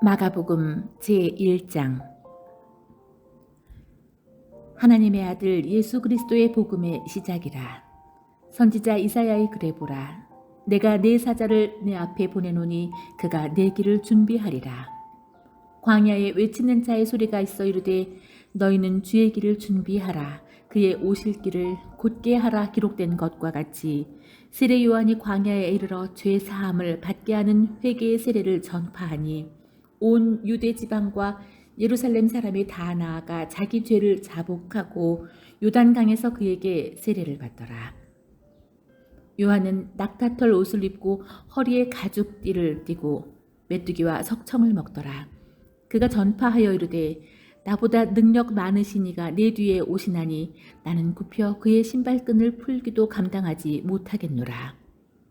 마가복음 제1장. 하나님의 아들 예수 그리스도의 복음의 시작이라. 선지자 이사야의 글에 보라. 내가 내 사자를 내 앞에 보내노니 그가 내 길을 준비하리라. 광야에 외치는 자의 소리가 있어 이르되 너희는 주의 길을 준비하라. 그의 오실 길을 곧게 하라. 기록된 것과 같이 세례 요한이 광야에 이르러 죄 사함을 받게 하는 회개의 세례를 전파하니 온 유대 지방과 예루살렘 사람이 다 나아가 자기 죄를 자복하고 요단강에서 그에게 세례를 받더라. 요한은 낙타털 옷을 입고 허리에 가죽띠를 띠고 메뚜기와 석청을 먹더라. 그가 전파하여 이르되 나보다 능력 많으신 이가 내 뒤에 오시나니 나는 굽혀 그의 신발끈을 풀기도 감당하지 못하겠노라.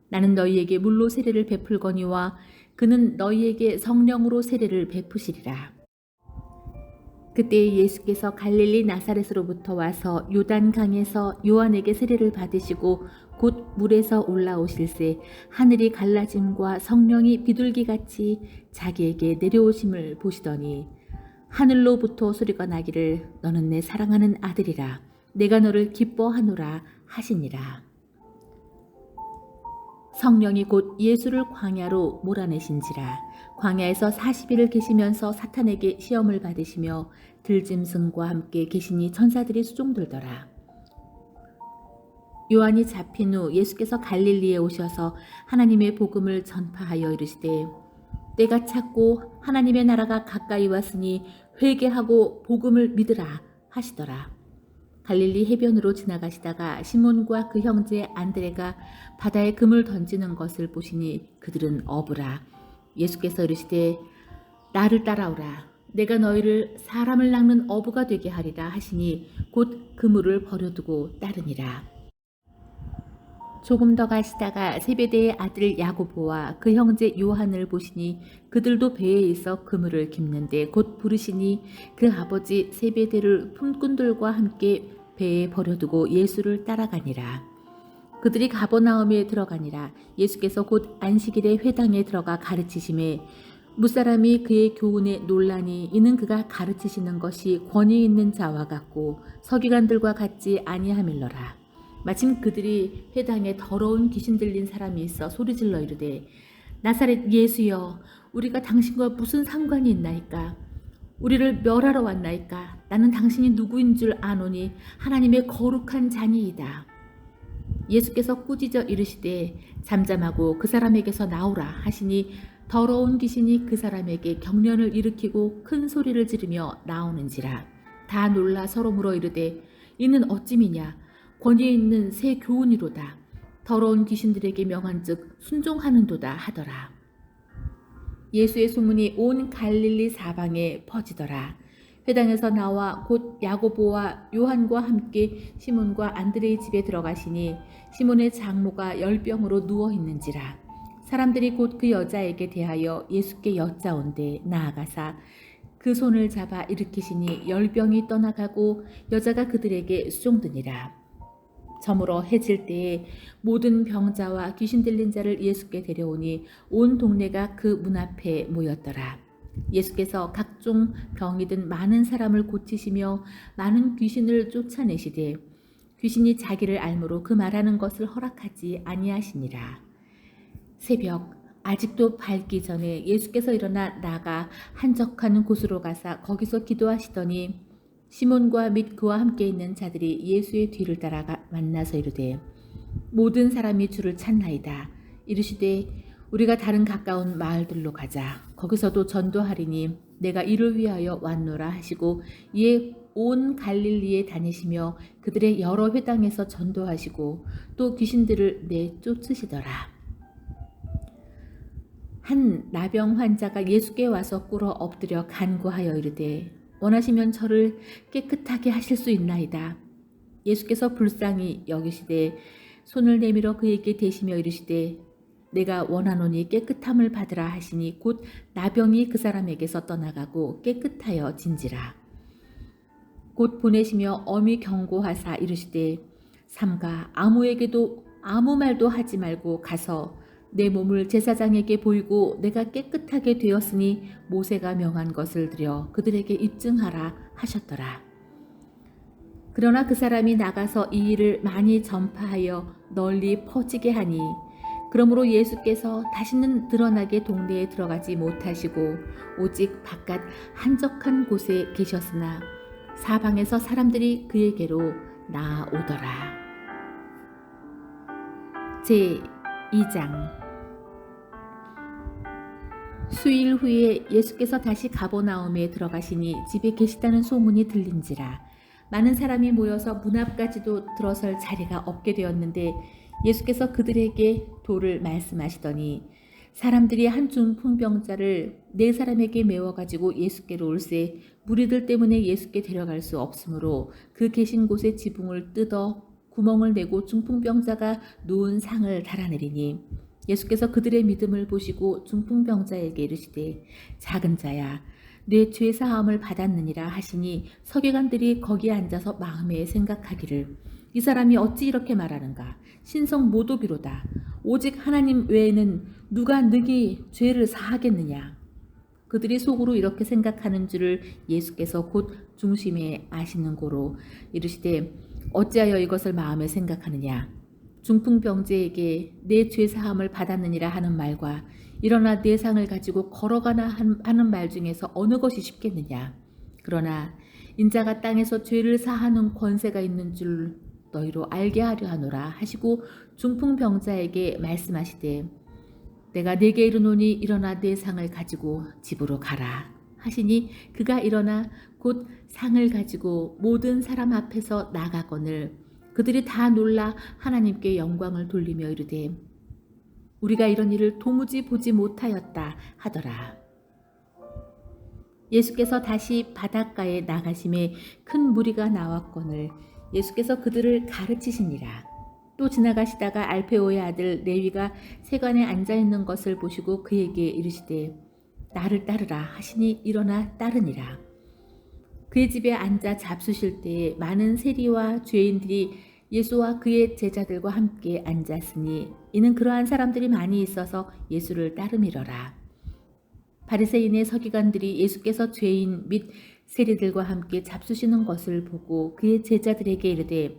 나는 너희에게 물로 세례를 베풀거니와 그는 너희에게 성령으로 세례를 베푸시리라. 그때 예수께서 갈릴리 나사렛으로부터 와서 요단강에서 요한에게 세례를 받으시고 곧 물에서 올라오실새 하늘이 갈라짐과 성령이 비둘기같이 자기에게 내려오심을 보시더니 하늘로부터 소리가 나기를 너는 내 사랑하는 아들이라 내가 너를 기뻐하노라 하시니라. 성령이 곧 예수를 광야로 몰아내신지라. 광야에서 40일을 계시면서 사탄에게 시험을 받으시며 들짐승과 함께 계시니 천사들이 수종들더라. 요한이 잡힌 후 예수께서 갈릴리에 오셔서 하나님의 복음을 전파하여 이르시되 때가 찼고 하나님의 나라가 가까이 왔으니 회개하고 복음을 믿으라 하시더라. 갈릴리 해변으로 지나가시다가 시몬과 그 형제 안드레가 바다에 금을 던지는 것을 보시니 그들은 어부라. 예수께서 이르시되 나를 따라오라. 내가 너희를 사람을 낚는 어부가 되게 하리라 하시니 곧 그물을 버려두고 따르니라. 조금 더 가시다가 세베대의 아들 야고보와 그 형제 요한을 보시니 그들도 배에 있어 그물을 깁는데 곧 부르시니 그 아버지 세베대를 품꾼들과 함께 배에 버려두고 예수를 따라가니라. 그들이 가버나움에 들어가니라. 예수께서 곧 안식일에 회당에 들어가 가르치심에 무사람이 그의 교훈에 놀라니 이는 그가 가르치시는 것이 권위 있는 자와 같고 서기관들과 같지 아니함일러라. 마침 그들이 회당에 더러운 귀신 들린 사람이 있어 소리질러 이르되 나사렛 예수여 우리가 당신과 무슨 상관이 있나이까? 우리를 멸하러 왔나이까? 나는 당신이 누구인 줄 아노니 하나님의 거룩한 자니이다. 예수께서 꾸짖어 이르시되 잠잠하고 그 사람에게서 나오라 하시니 더러운 귀신이 그 사람에게 경련을 일으키고 큰 소리를 지르며 나오는지라. 다 놀라 서로 물어 이르되 이는 어찌미냐? 권위 있는 새 교훈이로다. 더러운 귀신들에게 명한즉 순종하는도다 하더라. 예수의 소문이 온 갈릴리 사방에 퍼지더라. 회당에서 나와 곧 야고보와 요한과 함께 시몬과 안드레의 집에 들어가시니 시몬의 장모가 열병으로 누워 있는지라. 사람들이 곧 그 여자에게 대하여 예수께 여짜온대 나아가사 그 손을 잡아 일으키시니 열병이 떠나가고 여자가 그들에게 수종드니라. 저물어 해질 때에 모든 병자와 귀신 들린 자를 예수께 데려오니 온 동네가 그 문 앞에 모였더라. 예수께서 각종 병이 든 많은 사람을 고치시며 많은 귀신을 쫓아내시되 귀신이 자기를 알므로 그 말하는 것을 허락하지 아니하시니라. 새벽 아직도 밝기 전에 예수께서 일어나 나가 한적한 곳으로 가사 거기서 기도하시더니 시몬과 및 그와 함께 있는 자들이 예수의 뒤를 따라가 만나서 이르되 모든 사람이 주를 찾나이다. 이르시되 우리가 다른 가까운 마을들로 가자. 거기서도 전도하리니 내가 이를 위하여 왔노라 하시고 이에 온 갈릴리에 다니시며 그들의 여러 회당에서 전도하시고 또 귀신들을 내쫓으시더라. 한 나병 환자가 예수께 와서 꿇어 엎드려 간구하여 이르되 원하시면 저를 깨끗하게 하실 수 있나이다. 예수께서 불쌍히 여기시되 손을 내밀어 그에게 대시며 이르시되 내가 원하노니 깨끗함을 받으라 하시니 곧 나병이 그 사람에게서 떠나가고 깨끗하여 진지라. 곧 보내시며 엄히 경고하사 이르시되 삼가 아무에게도 아무 말도 하지 말고 가서 내 몸을 제사장에게 보이고 내가 깨끗하게 되었으니 모세가 명한 것을 드려 그들에게 입증하라 하셨더라. 그러나 그 사람이 나가서 이 일을 많이 전파하여 널리 퍼지게 하니 그러므로 예수께서 다시는 드러나게 동네에 들어가지 못하시고 오직 바깥 한적한 곳에 계셨으나 사방에서 사람들이 그에게로 나아오더라. 제2장. 수일 후에 예수께서 다시 가버나움에 들어가시니 집에 계시다는 소문이 들린지라 많은 사람이 모여서 문 앞까지도 들어설 자리가 없게 되었는데 예수께서 그들에게 도를 말씀하시더니 사람들이 한 중풍병자를 4사람에게 메워가지고 예수께로 올세 무리들 때문에 예수께 데려갈 수 없으므로 그 계신 곳에 지붕을 뜯어 구멍을 내고 중풍병자가 누운 상을 달아내리니 예수께서 그들의 믿음을 보시고 중풍병자에게 이르시되 작은 자야 내 죄사함을 받았느니라 하시니 서기관들이 거기에 앉아서 마음에 생각하기를 이 사람이 어찌 이렇게 말하는가 신성 모독이로다 오직 하나님 외에는 누가 능히 죄를 사하겠느냐. 그들이 속으로 이렇게 생각하는 줄을 예수께서 곧 중심에 아시는 고로 이르시되 어찌하여 이것을 마음에 생각하느냐. 중풍병자에게 내 죄사함을 받았느니라 하는 말과 일어나 내 상을 가지고 걸어가나 하는 말 중에서 어느 것이 쉽겠느냐. 그러나 인자가 땅에서 죄를 사하는 권세가 있는 줄 너희로 알게 하려 하노라 하시고 중풍병자에게 말씀하시되 내가 네게 이르노니 일어나 내 상을 가지고 집으로 가라 하시니 그가 일어나 곧 상을 가지고 모든 사람 앞에서 나가거늘 그들이 다 놀라 하나님께 영광을 돌리며 이르되 우리가 이런 일을 도무지 보지 못하였다 하더라. 예수께서 다시 바닷가에 나가심에 큰 무리가 나왔거늘 예수께서 그들을 가르치시니라. 또 지나가시다가 알페오의 아들 레위가 세관에 앉아있는 것을 보시고 그에게 이르시되 나를 따르라 하시니 일어나 따르니라. 그의 집에 앉아 잡수실 때에 많은 세리와 죄인들이 예수와 그의 제자들과 함께 앉았으니 이는 그러한 사람들이 많이 있어서 예수를 따름이러라. 바리새인의 서기관들이 예수께서 죄인 및 세리들과 함께 잡수시는 것을 보고 그의 제자들에게 이르되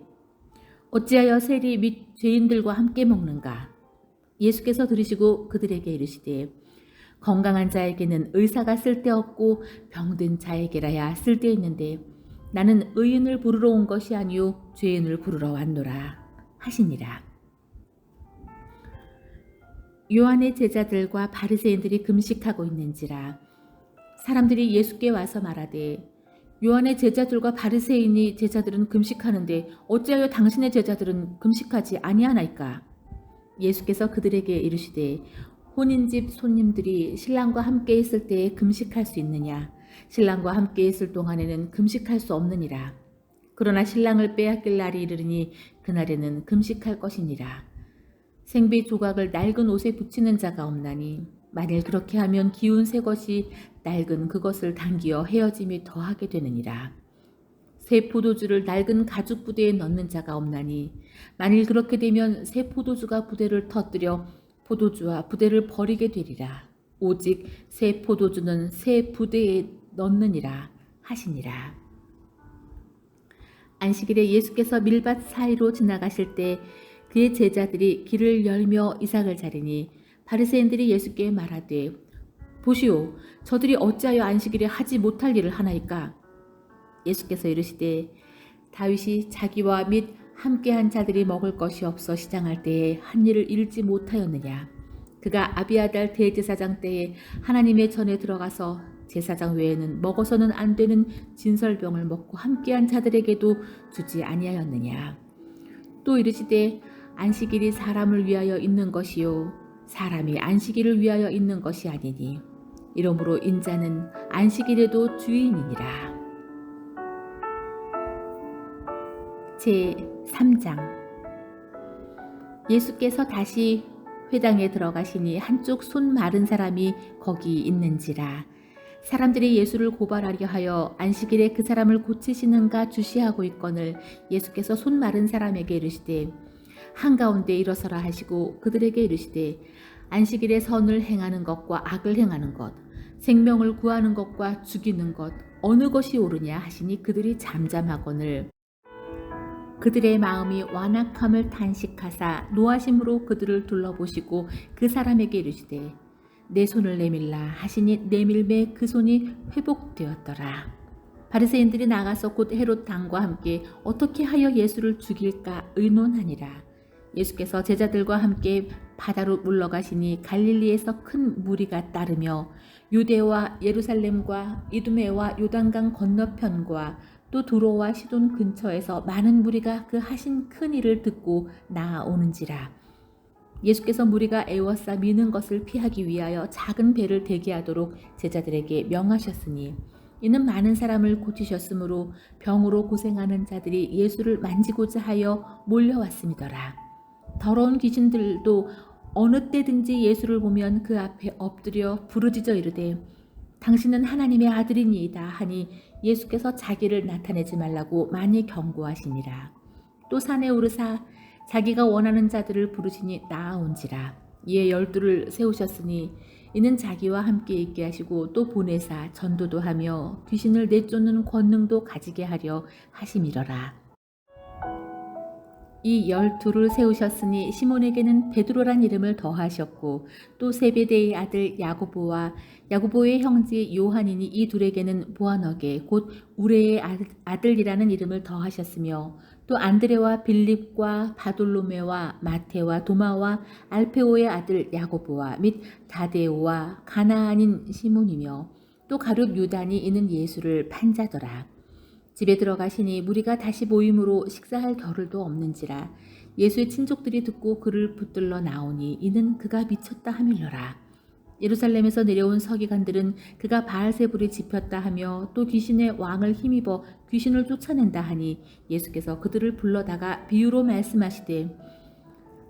어찌하여 세리 및 죄인들과 함께 먹는가? 예수께서 들으시고 그들에게 이르시되 건강한 자에게는 의사가 쓸데없고 병든 자에게라야 쓸데있는데 나는 의인을 부르러 온 것이 아니요 죄인을 부르러 왔노라 하시니라. 요한의 제자들과 바리새인들이 금식하고 있는지라 사람들이 예수께 와서 말하되 요한의 제자들과 바리새인이 제자들은 금식하는데 어찌하여 당신의 제자들은 금식하지 아니하나이까? 예수께서 그들에게 이르시되 혼인집 손님들이 신랑과 함께 있을 때에 금식할 수 있느냐? 신랑과 함께 있을 동안에는 금식할 수 없느니라. 그러나 신랑을 빼앗길 날이 이르리니 그날에는 금식할 것이니라. 생비 조각을 낡은 옷에 붙이는 자가 없나니 만일 그렇게 하면 기운 새 것이 낡은 그것을 당기어 헤어짐이 더하게 되느니라. 새 포도주를 낡은 가죽 부대에 넣는 자가 없나니 만일 그렇게 되면 새 포도주가 부대를 터뜨려 포도주와 부대를 버리게 되리라. 오직 새 포도주는 새 부대에 넣느니라 하시니라. 안식일에 예수께서 밀밭 사이로 지나가실 때 그의 제자들이 길을 열며 이삭을 자르니 바리새인들이 예수께 말하되 보시오 저들이 어찌하여 안식일에 하지 못할 일을 하나이까? 예수께서 이르시되 다윗이 자기와 및 함께한 자들이 먹을 것이 없어 시장할 때에 한 일을 잃지 못하였느냐? 그가 아비아달 대제사장 때에 하나님의 전에 들어가서 제사장 외에는 먹어서는 안 되는 진설병을 먹고 함께한 자들에게도 주지 아니하였느냐? 또 이르시되 안식일이 사람을 위하여 있는 것이요 사람이 안식일을 위하여 있는 것이 아니니 이러므로 인자는 안식일에도 주인이니라. 제3장. 예수께서 다시 회당에 들어가시니 한쪽 손 마른 사람이 거기 있는지라. 사람들이 예수를 고발하려 하여 안식일에 그 사람을 고치시는가 주시하고 있거늘 예수께서 손 마른 사람에게 이르시되 한가운데 일어서라 하시고 그들에게 이르시되 안식일에 선을 행하는 것과 악을 행하는 것, 생명을 구하는 것과 죽이는 것, 어느 것이 옳으냐 하시니 그들이 잠잠하거늘 그들의 마음이 완악함을 탄식하사 노하심으로 그들을 둘러보시고 그 사람에게 이르시되 내 손을 내밀라 하시니 내밀매 그 손이 회복되었더라. 바리새인들이 나가서 곧 헤롯 왕과 함께 어떻게 하여 예수를 죽일까 의논하니라. 예수께서 제자들과 함께 바다로 물러가시니 갈릴리에서 큰 무리가 따르며 유대와 예루살렘과 이두메와 요단강 건너편과 또 두로와 시돈 근처에서 많은 무리가 그 하신 큰 일을 듣고 나아오는지라. 예수께서 무리가 애워싸 미는 것을 피하기 위하여 작은 배를 대기하도록 제자들에게 명하셨으니 이는 많은 사람을 고치셨으므로 병으로 고생하는 자들이 예수를 만지고자 하여 몰려왔음이더라. 더러운 귀신들도 어느 때든지 예수를 보면 그 앞에 엎드려 부르짖어 이르되 당신은 하나님의 아들이니이다 하니 예수께서 자기를 나타내지 말라고 많이 경고하시니라. 또 산에 오르사 자기가 원하는 자들을 부르시니 나아온지라. 이에 12를 세우셨으니 이는 자기와 함께 있게 하시고 또 보내사 전도도 하며 귀신을 내쫓는 권능도 가지게 하려 하심이러라. 이 12를 세우셨으니 시몬에게는 베드로란 이름을 더하셨고 또 세베대의 아들 야고보와 야고보의 형제 요한이니 이 둘에게는 보아너게 곧 우레의 아들이라는 이름을 더하셨으며 또 안드레와 빌립과 바돌로메와 마테와 도마와 알페오의 아들 야고보와 및 다데오와 가나안인 시몬이며 또 가룟 유다니 이는 예수를 판자더라. 집에 들어가시니 무리가 다시 모임으로 식사할 겨를도 없는지라. 예수의 친족들이 듣고 그를 붙들러 나오니 이는 그가 미쳤다 하밀러라. 예루살렘에서 내려온 서기관들은 그가 바알세불이 집혔다 하며 또 귀신의 왕을 힘입어 귀신을 쫓아낸다 하니 예수께서 그들을 불러다가 비유로 말씀하시되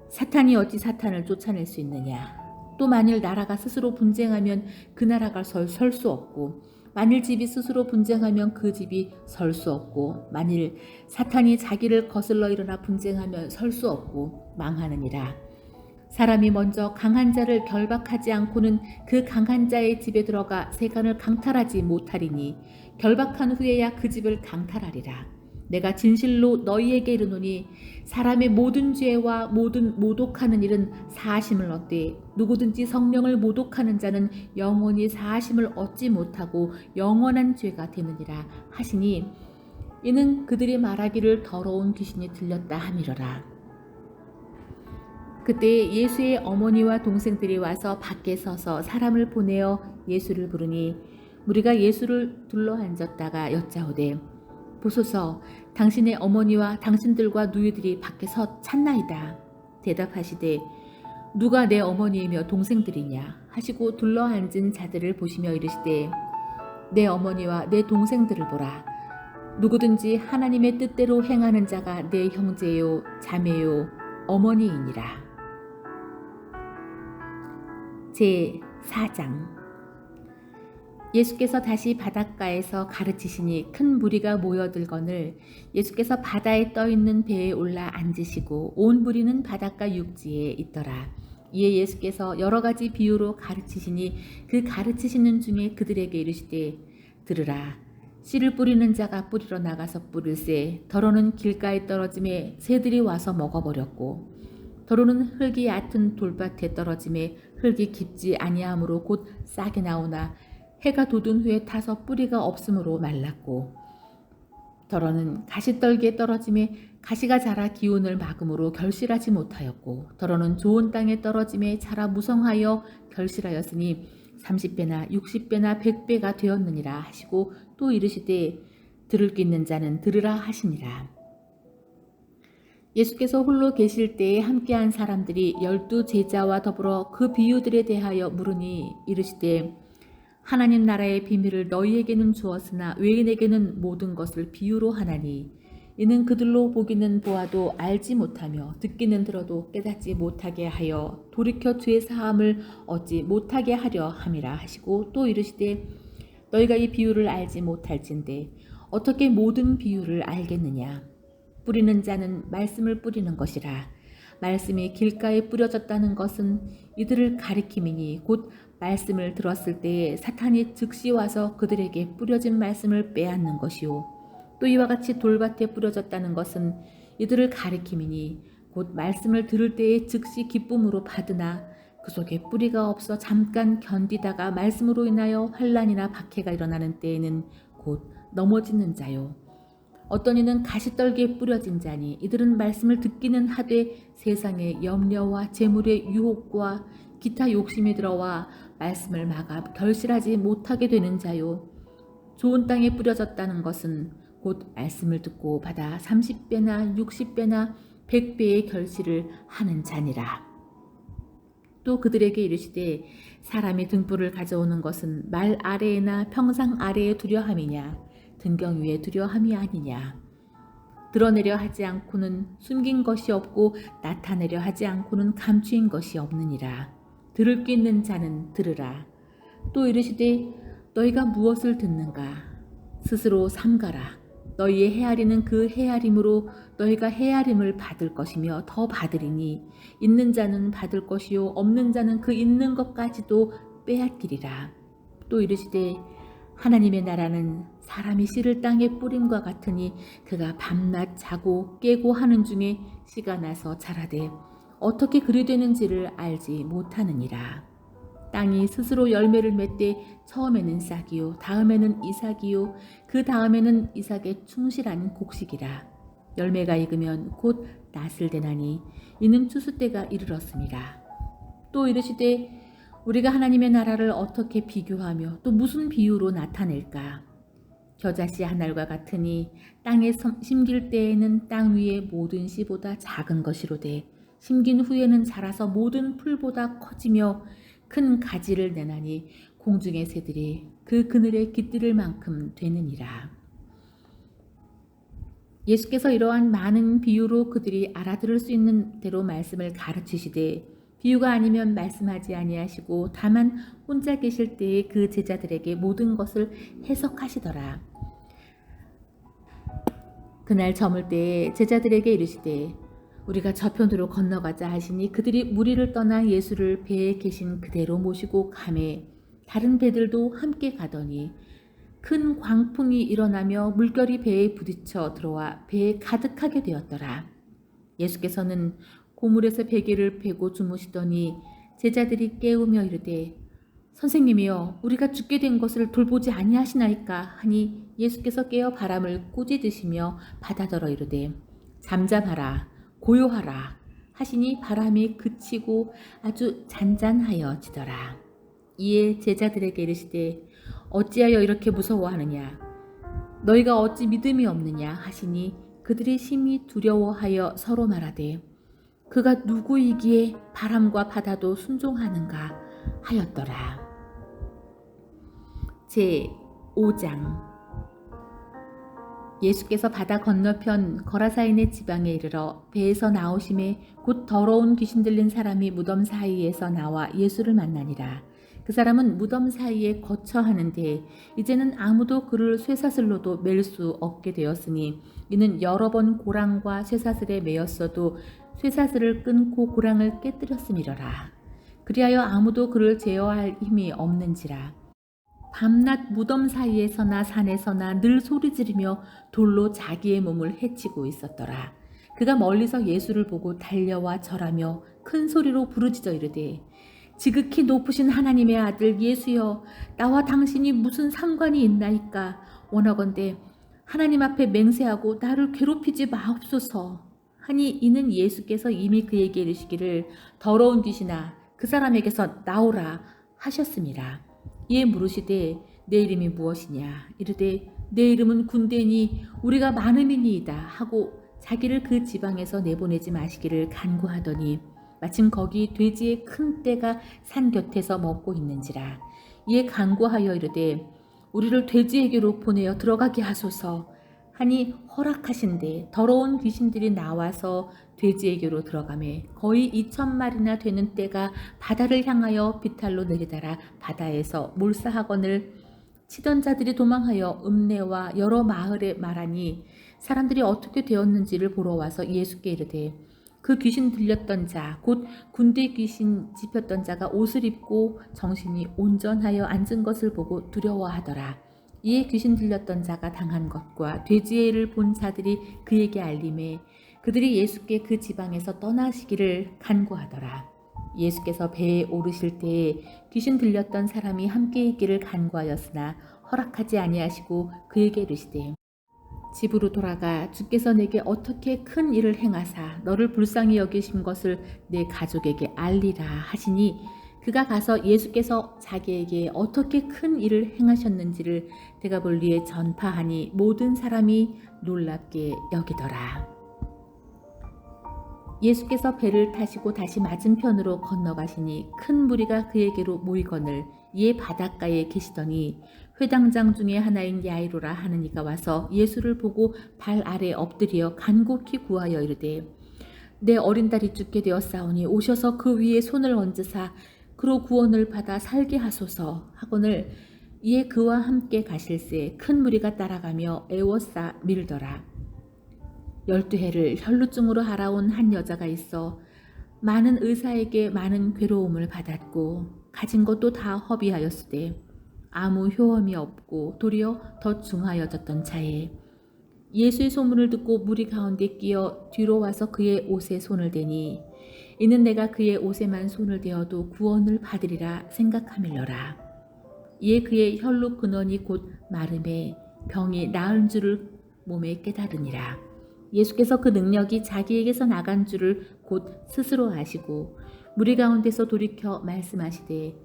사탄이 어찌 사탄을 쫓아낼 수 있느냐. 또 만일 나라가 스스로 분쟁하면 그 나라가 설 수 없고 만일 집이 스스로 분쟁하면 그 집이 설 수 없고 만일 사탄이 자기를 거슬러 일어나 분쟁하면 설 수 없고 망하느니라. 사람이 먼저 강한 자를 결박하지 않고는 그 강한 자의 집에 들어가 세간을 강탈하지 못하리니 결박한 후에야 그 집을 강탈하리라. 내가 진실로 너희에게 이르노니 사람의 모든 죄와 모든 모독하는 일은 사하심을 얻되 누구든지 성령을 모독하는 자는 영원히 사하심을 얻지 못하고 영원한 죄가 되느니라 하시니 이는 그들이 말하기를 더러운 귀신이 들렸다 함이러라. 그때 예수의 어머니와 동생들이 와서 밖에 서서 사람을 보내어 예수를 부르니 무리가 예수를 둘러앉았다가 여짜오되 보소서 당신의 어머니와 당신들과 누이들이 밖에서 찾나이다. 대답하시되 누가 내 어머니이며 동생들이냐 하시고 둘러앉은 자들을 보시며 이르시되 내 어머니와 내 동생들을 보라. 누구든지 하나님의 뜻대로 행하는 자가 내 형제요 자매요 어머니이니라. 제4장 예수께서 다시 바닷가에서 가르치시니 큰 무리가 모여들거늘 예수께서 바다에 떠있는 배에 올라 앉으시고 온 무리는 바닷가 육지에 있더라. 이에 예수께서 여러 가지 비유로 가르치시니 그 가르치시는 중에 그들에게 이르시되 들으라. 씨를 뿌리는 자가 뿌리러 나가서 뿌릴새 더러는 길가에 떨어짐에 새들이 와서 먹어버렸고 더러는 흙이 얕은 돌밭에 떨어짐에 흙이 깊지 아니하므로 곧 싹이 나오나 해가 돋은 후에 타서 뿌리가 없으므로 말랐고 더러는 가시떨기에 떨어짐에 가시가 자라 기운을 막음으로 결실하지 못하였고 더러는 좋은 땅에 떨어짐에 자라 무성하여 결실하였으니 30배나 60배나 100배가 되었느니라 하시고 또 이르시되 들을 귀 있는 자는 들으라 하시니라. 예수께서 홀로 계실 때에 함께한 사람들이 12 제자와 더불어 그 비유들에 대하여 물으니 이르시되 하나님 나라의 비밀을 너희에게는 주었으나 외인에게는 모든 것을 비유로 하나니 이는 그들로 보기는 보아도 알지 못하며 듣기는 들어도 깨닫지 못하게 하여 돌이켜 죄 사함을 얻지 못하게 하려 함이라 하시고 또 이르시되 너희가 이 비유를 알지 못할진대 어떻게 모든 비유를 알겠느냐. 뿌리는 자는 말씀을 뿌리는 것이라. 말씀이 길가에 뿌려졌다는 것은 이들을 가리킴이니 곧 말씀을 들었을 때에 사탄이 즉시 와서 그들에게 뿌려진 말씀을 빼앗는 것이요. 또 이와 같이 돌밭에 뿌려졌다는 것은 이들을 가리킴이니 곧 말씀을 들을 때에 즉시 기쁨으로 받으나 그 속에 뿌리가 없어 잠깐 견디다가 말씀으로 인하여 환난이나 박해가 일어나는 때에는 곧 넘어지는 자요. 어떤 이는 가시떨기에 뿌려진 자니 이들은 말씀을 듣기는 하되 세상의 염려와 재물의 유혹과 기타 욕심이 들어와 말씀을 막아 결실하지 못하게 되는 자요. 좋은 땅에 뿌려졌다는 것은 곧 말씀을 듣고 받아 30배나 60배나 100배의 결실을 하는 자니라. 또 그들에게 이르시되 사람이 등불을 가져오는 것은 말 아래에나 평상 아래에 두려 함이냐 등경 위에 두려 함이 아니냐. 드러내려 하지 않고는 숨긴 것이 없고 나타내려 하지 않고는 감추인 것이 없느니라. 들을 귀 있는 자는 들으라. 또 이르시되 너희가 무엇을 듣는가 스스로 삼가라. 너희의 헤아리는 그 헤아림으로 너희가 헤아림을 받을 것이며 더 받으리니 있는 자는 받을 것이요 없는 자는 그 있는 것까지도 빼앗기리라. 또 이르시되 하나님의 나라는 사람이 씨를 땅에 뿌림과 같으니 그가 밤낮 자고 깨고 하는 중에 씨가 나서 자라되 어떻게 그리 되는지를 알지 못하느니라. 땅이 스스로 열매를 맺되 처음에는 싹이요 다음에는 이삭이요 그 다음에는 이삭의 충실한 곡식이라. 열매가 익으면 곧 낫을 대나니 이는 추수 때가 이르렀습니다. 또 이르시되 우리가 하나님의 나라를 어떻게 비교하며 또 무슨 비유로 나타낼까? 겨자씨 한 알과 같으니 땅에 심길 때에는 땅 위의 모든 씨보다 작은 것이로되 심긴 후에는 자라서 모든 풀보다 커지며 큰 가지를 내나니 공중의 새들이 그 그늘에 깃들을 만큼 되느니라. 예수께서 이러한 많은 비유로 그들이 알아들을 수 있는 대로 말씀을 가르치시되 비유가 아니면 말씀하지 아니하시고 다만 혼자 계실 때에 그 제자들에게 모든 것을 해석하시더라. 그날 저물 때에 제자들에게 이르시되 우리가 저편으로 건너가자 하시니 그들이 무리를 떠나 예수를 배에 계신 그대로 모시고 가매 다른 배들도 함께 가더니 큰 광풍이 일어나며 물결이 배에 부딪혀 들어와 배에 가득하게 되었더라. 예수께서는 고물에서 베개를 베고 주무시더니 제자들이 깨우며 이르되 선생님이여 우리가 죽게 된 것을 돌보지 아니하시나이까 하니 예수께서 깨어 바람을 꾸짖으시며 바다더러 이르되 잠잠하라 고요하라 하시니 바람이 그치고 아주 잔잔하여지더라. 이에 제자들에게 이르시되 어찌하여 이렇게 무서워하느냐 너희가 어찌 믿음이 없느냐 하시니 그들이 심히 두려워하여 서로 말하되 그가 누구이기에 바람과 바다도 순종하는가 하였더라. 제5장 예수께서 바다 건너편 거라사인의 지방에 이르러 배에서 나오심에 곧 더러운 귀신 들린 사람이 무덤 사이에서 나와 예수를 만나니라. 그 사람은 무덤 사이에 거처하는데 이제는 아무도 그를 쇠사슬로도 맬 수 없게 되었으니 이는 여러 번 고랑과 쇠사슬에 매였어도 쇠사슬을 끊고 고랑을 깨뜨렸음이러라. 그리하여 아무도 그를 제어할 힘이 없는지라. 밤낮 무덤 사이에서나 산에서나 늘 소리지르며 돌로 자기의 몸을 해치고 있었더라. 그가 멀리서 예수를 보고 달려와 절하며 큰 소리로 부르짖어 이르되 지극히 높으신 하나님의 아들 예수여 나와 당신이 무슨 상관이 있나이까. 원하건대 하나님 앞에 맹세하고 나를 괴롭히지 마옵소서 하니 이는 예수께서 이미 그에게 이르시기를 더러운 귀신아 그 사람에게서 나오라 하셨습니다. 이에 물으시되 내 이름이 무엇이냐 이르되 내 이름은 군대니 우리가 많음이니이다 하고 자기를 그 지방에서 내보내지 마시기를 간구하더니 마침 거기 돼지의 큰 떼가 산 곁에서 먹고 있는지라. 이에 간구하여 이르되 우리를 돼지에게로 보내어 들어가게 하소서 하니 허락하신대 더러운 귀신들이 나와서 돼지에게로 들어가매 거의 2,000마리나 되는 떼가 바다를 향하여 비탈로 내리달아 바다에서 몰사하거늘 치던 자들이 도망하여 읍내와 여러 마을에 말하니 사람들이 어떻게 되었는지를 보러 와서 예수께 이르되 그 귀신 들렸던 자, 곧 군대 귀신 집혔던 자가 옷을 입고 정신이 온전하여 앉은 것을 보고 두려워하더라. 이에 귀신 들렸던 자가 당한 것과 돼지의 일을 본 자들이 그에게 알림해 그들이 예수께 그 지방에서 떠나시기를 간구하더라. 예수께서 배에 오르실 때에 귀신 들렸던 사람이 함께 있기를 간구하였으나 허락하지 아니하시고 그에게 이르시되 집으로 돌아가 주께서 내게 어떻게 큰 일을 행하사 너를 불쌍히 여기신 것을 내 가족에게 알리라 하시니 그가 가서 예수께서 자기에게 어떻게 큰 일을 행하셨는지를 데가볼리에 전파하니 모든 사람이 놀랍게 여기더라. 예수께서 배를 타시고 다시 맞은편으로 건너가시니 큰 무리가 그에게로 모이거늘 이에 바닷가에 계시더니 회당장 중에 하나인 야이로라 하는 이가 와서 예수를 보고 발 아래 엎드려 간곡히 구하여 이르되 내 어린 딸이 죽게 되었사오니 오셔서 그 위에 손을 얹으사 그로 구원을 받아 살게 하소서 하거늘 이에 그와 함께 가실새 큰 무리가 따라가며 애워싸 밀더라. 12해를 혈루증으로 앓아온 한 여자가 있어 많은 의사에게 많은 괴로움을 받았고 가진 것도 다 허비하였으되 아무 효험이 없고 도리어 더 중하여졌던 차에 예수의 소문을 듣고 무리 가운데 끼어 뒤로 와서 그의 옷에 손을 대니 이는 내가 그의 옷에만 손을 대어도 구원을 받으리라 생각하밀러라. 이에 그의 혈루 근원이 곧 마름에 병이 나은 줄을 몸에 깨달으니라. 예수께서 그 능력이 자기에게서 나간 줄을 곧 스스로 아시고 무리 가운데서 돌이켜 말씀하시되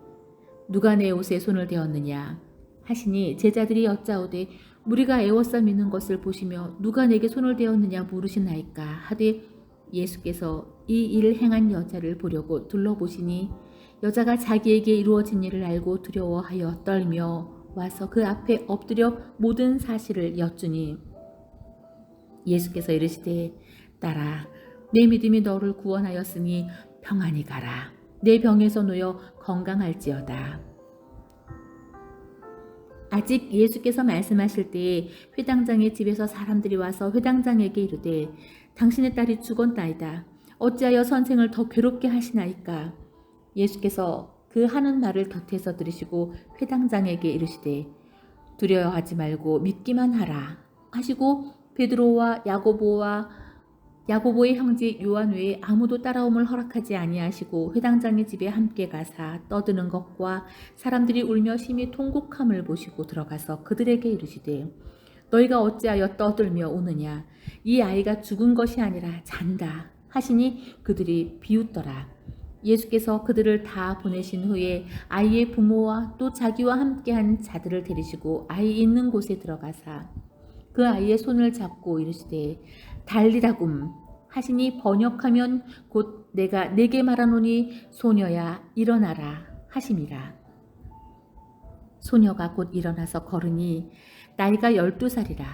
누가 내 옷에 손을 대었느냐 하시니 제자들이 여짜오되 무리가 애워싸 미는 것을 보시며 누가 내게 손을 대었느냐 물으시나이까 하되 예수께서 이 일을 행한 여자를 보려고 둘러보시니 여자가 자기에게 이루어진 일을 알고 두려워하여 떨며 와서 그 앞에 엎드려 모든 사실을 여쭈니 예수께서 이르시되 딸아 내 믿음이 너를 구원하였으니 평안히 가라. 내 병에서 놓여 건강할지어다. 아직 예수께서 말씀하실 때에 회당장의 집에서 사람들이 와서 회당장에게 이르되 당신의 딸이 죽었나이다. 어찌하여 선생을 더 괴롭게 하시나이까. 예수께서 그 하는 말을 곁에서 들으시고 회당장에게 이르시되 두려워하지 말고 믿기만 하라 하시고 베드로와 야고보의 형제 요한 외에 아무도 따라옴을 허락하지 아니하시고 회당장의 집에 함께 가사 떠드는 것과 사람들이 울며 심히 통곡함을 보시고 들어가서 그들에게 이르시되 너희가 어찌하여 떠들며 우느냐 이 아이가 죽은 것이 아니라 잔다 하시니 그들이 비웃더라. 예수께서 그들을 다 보내신 후에 아이의 부모와 또 자기와 함께한 자들을 데리시고 아이 있는 곳에 들어가사 그 아이의 손을 잡고 이르시되 달리다굼 하시니 번역하면 곧 내가 네게 말하노니 소녀야 일어나라 하심이라. 소녀가 곧 일어나서 걸으니 나이가 12살이라.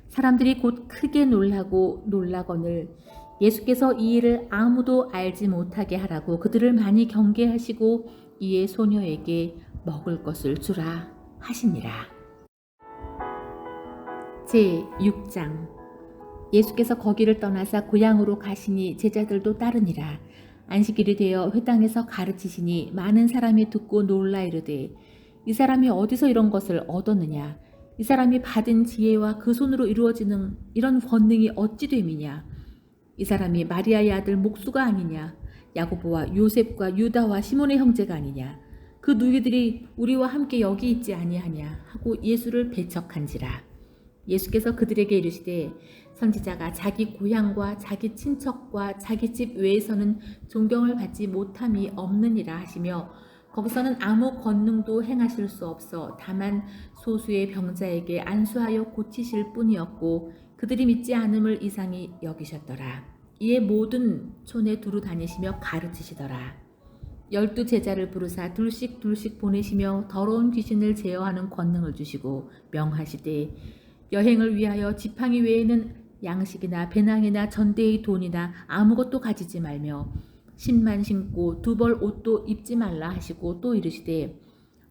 사람들이 곧 크게 놀라거늘 예수께서 이 일을 아무도 알지 못하게 하라고 그들을 많이 경계하시고 이에 소녀에게 먹을 것을 주라 하시니라. 제6장 예수께서 거기를 떠나사 고향으로 가시니 제자들도 따르니라. 안식일이 되어 회당에서 가르치시니 많은 사람이 듣고 놀라 이르되 이 사람이 어디서 이런 것을 얻었느냐. 이 사람이 받은 지혜와 그 손으로 이루어지는 이런 권능이 어찌 됨이냐. 이 사람이 마리아의 아들 목수가 아니냐. 야고보와 요셉과 유다와 시몬의 형제가 아니냐. 그 누이들이 우리와 함께 여기 있지 아니하냐 하고 예수를 배척한지라. 예수께서 그들에게 이르시되 선지자가 자기 고향과 자기 친척과 자기 집 외에서는 존경을 받지 못함이 없느니라 하시며 거기서는 아무 권능도 행하실 수 없어 다만 소수의 병자에게 안수하여 고치실 뿐이었고 그들이 믿지 않음을 이상히 여기셨더라. 이에 모든 촌에 두루 다니시며 가르치시더라. 12 제자를 부르사 둘씩 보내시며 더러운 귀신을 제어하는 권능을 주시고 명하시되 여행을 위하여 지팡이 외에는 양식이나 배낭이나 전대의 돈이나 아무것도 가지지 말며 신만 신고 2벌 옷도 입지 말라 하시고 또 이르시되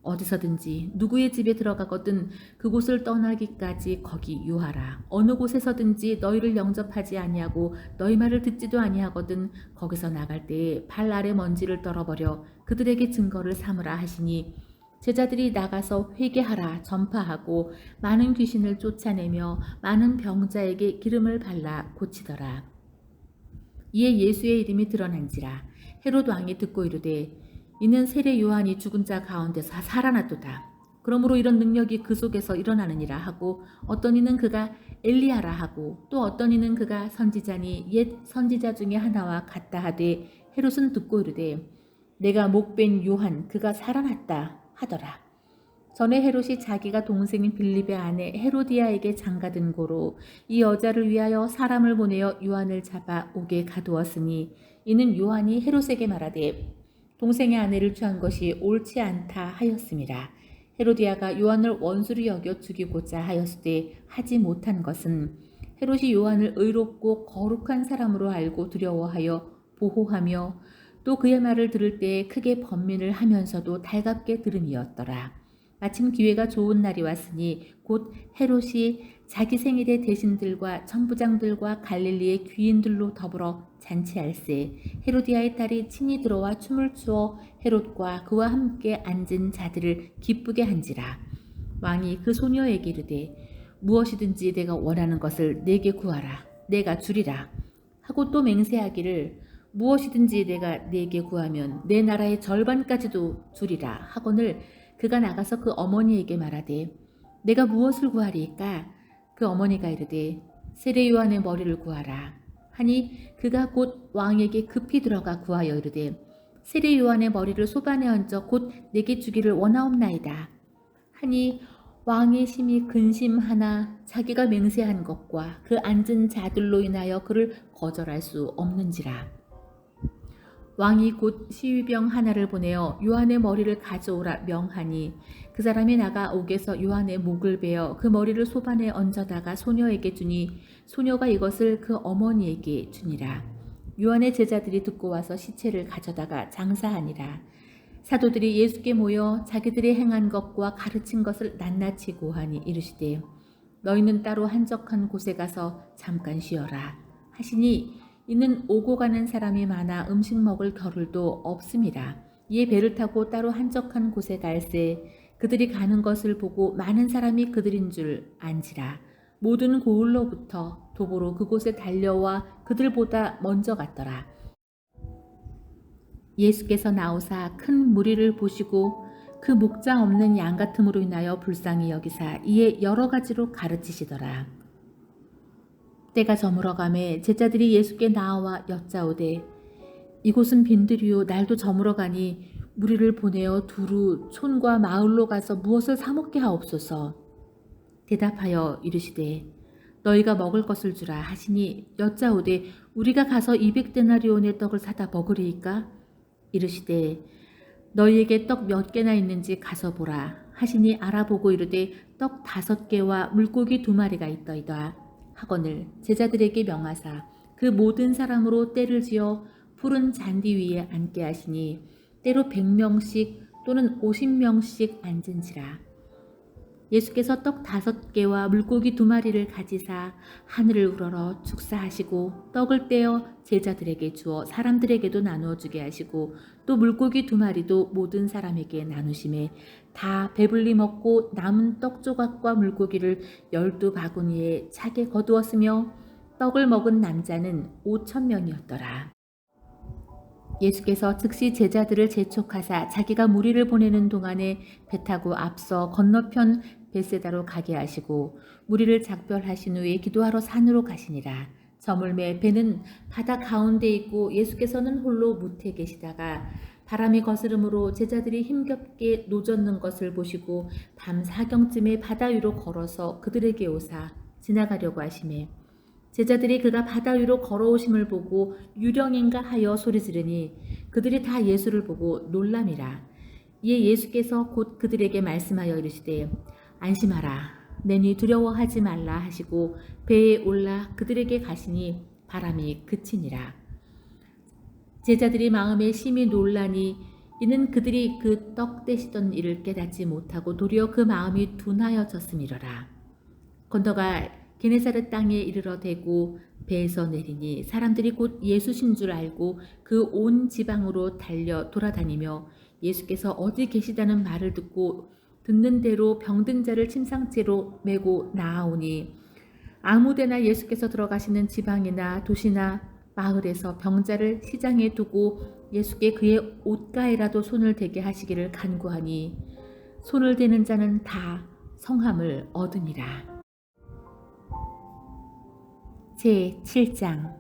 어디서든지 누구의 집에 들어가거든 그곳을 떠나기까지 거기 유하라. 어느 곳에서든지 너희를 영접하지 아니하고 너희 말을 듣지도 아니하거든 거기서 나갈 때에 발 아래 먼지를 떨어버려 그들에게 증거를 삼으라 하시니 제자들이 나가서 회개하라 전파하고 많은 귀신을 쫓아내며 많은 병자에게 기름을 발라 고치더라. 이에 예수의 이름이 드러난지라. 헤롯 왕이 듣고 이르되 이는 세례 요한이 죽은 자 가운데서 살아났도다. 그러므로 이런 능력이 그 속에서 일어나느니라 하고 어떤 이는 그가 엘리야라 하고 또 어떤 이는 그가 선지자니 옛 선지자 중에 하나와 같다 하되 헤롯은 듣고 이르되 내가 목벤 요한 그가 살아났다 하더라. 전에 헤롯이 자기가 동생인 빌립의 아내 헤로디아에게 장가든 고로 이 여자를 위하여 사람을 보내어 요한을 잡아 옥에 가두었으니 이는 요한이 헤롯에게 말하되 동생의 아내를 취한 것이 옳지 않다 하였음이라. 헤로디아가 요한을 원수로 여겨 죽이고자 하였으되 하지 못한 것은 헤롯이 요한을 의롭고 거룩한 사람으로 알고 두려워하여 보호하며 또 그의 말을 들을 때에 크게 번민을 하면서도 달갑게 들음이었더라. 마침 기회가 좋은 날이 왔으니 곧 헤롯이 자기 생일에 대신들과 천부장들과 갈릴리의 귀인들로 더불어 잔치할세 헤로디아의 딸이 친히 들어와 춤을 추어 헤롯과 그와 함께 앉은 자들을 기쁘게 한지라. 왕이 그 소녀에게 이르되 무엇이든지 내가 원하는 것을 내게 구하라 내가 주리라 하고 또 맹세하기를 무엇이든지 내가 내게 구하면 내 나라의 절반까지도 주리라 하거늘 그가 나가서 그 어머니에게 말하되 내가 무엇을 구하리이까? 그 어머니가 이르되 세례 요한의 머리를 구하라 하니 그가 곧 왕에게 급히 들어가 구하여 이르되 세례 요한의 머리를 소반에 얹어 곧 내게 주기를 원하옵나이다 하니 왕의 심히 근심하나 자기가 맹세한 것과 그 앉은 자들로 인하여 그를 거절할 수 없는지라. 왕이 곧 시위병 하나를 보내어 요한의 머리를 가져오라 명하니 그 사람이 나가 옥에서 요한의 목을 베어 그 머리를 소반에 얹어다가 소녀에게 주니 소녀가 이것을 그 어머니에게 주니라. 요한의 제자들이 듣고 와서 시체를 가져다가 장사하니라. 사도들이 예수께 모여 자기들이 행한 것과 가르친 것을 낱낱이 고하니 이르시되 너희는 따로 한적한 곳에 가서 잠깐 쉬어라 하시니 이는 오고 가는 사람이 많아 음식 먹을 겨를도 없음이라. 이에 배를 타고 따로 한적한 곳에 갈새 그들이 가는 것을 보고 많은 사람이 그들인 줄 안지라. 모든 고을로부터 도보로 그곳에 달려와 그들보다 먼저 갔더라. 예수께서 나오사 큰 무리를 보시고 그 목자 없는 양 같음으로 인하여 불쌍히 여기사 이에 여러 가지로 가르치시더라. 때가 저물어가매 제자들이 예수께 나와 여짜오되 이곳은 빈들이요 날도 저물어가니 무리를 보내어 두루 촌과 마을로 가서 무엇을 사 먹게 하옵소서. 대답하여 이르시되 너희가 먹을 것을 주라 하시니 여짜오되 우리가 가서 200데나리온의 떡을 사다 먹으리이까? 이르시되 너희에게 떡 몇 개나 있는지 가서 보라 하시니 알아보고 이르되 떡 5개와 물고기 2마리가 있더이다 하거늘 제자들에게 명하사 그 모든 사람으로 떼를 지어 푸른 잔디 위에 앉게 하시니 때로 100명씩 또는 50명씩 앉은지라. 예수께서 떡 5개와 물고기 2마리를 가지사 하늘을 우러러 축사하시고 떡을 떼어 제자들에게 주어 사람들에게도 나누어 주게 하시고 또 물고기 2마리도 모든 사람에게 나누심에 다 배불리 먹고 남은 떡 조각과 물고기를 12바구니에 차게 거두었으며 떡을 먹은 남자는 5,000명이었더라. 예수께서 즉시 제자들을 재촉하사 자기가 무리를 보내는 동안에 배 타고 앞서 건너편 벳세다로 가게 하시고 무리를 작별하신 후에 기도하러 산으로 가시니라. 저물매 배는 바다 가운데 있고 예수께서는 홀로 무태 계시다가 바람이 거스름으로 제자들이 힘겹게 노젓는 것을 보시고 밤 4경쯤에 바다 위로 걸어서 그들에게 오사 지나가려고 하시매 제자들이 그가 바다 위로 걸어오심을 보고 유령인가 하여 소리지르니 그들이 다 예수를 보고 놀람이라. 이에 예수께서 곧 그들에게 말씀하여 이르시되 안심하라 내니 두려워하지 말라 하시고 배에 올라 그들에게 가시니 바람이 그치니라. 제자들이 마음에 심히 놀라니 이는 그들이 그 떡 떼시던 일을 깨닫지 못하고 도리어 그 마음이 둔하여졌음이로라. 건너가 게네사렛 땅에 이르러 대고 배에서 내리니 사람들이 곧 예수신 줄 알고 그 온 지방으로 달려 돌아다니며 예수께서 어디 계시다는 말을 듣고 듣는 대로 병든 자를 침상째로 메고 나아오니 아무데나 예수께서 들어가시는 지방이나 도시나 마을에서 병자를 시장에 두고 예수께 그의 옷가에라도 손을 대게 하시기를 간구하니 손을 대는 자는 다 성함을 얻으니라. 제7장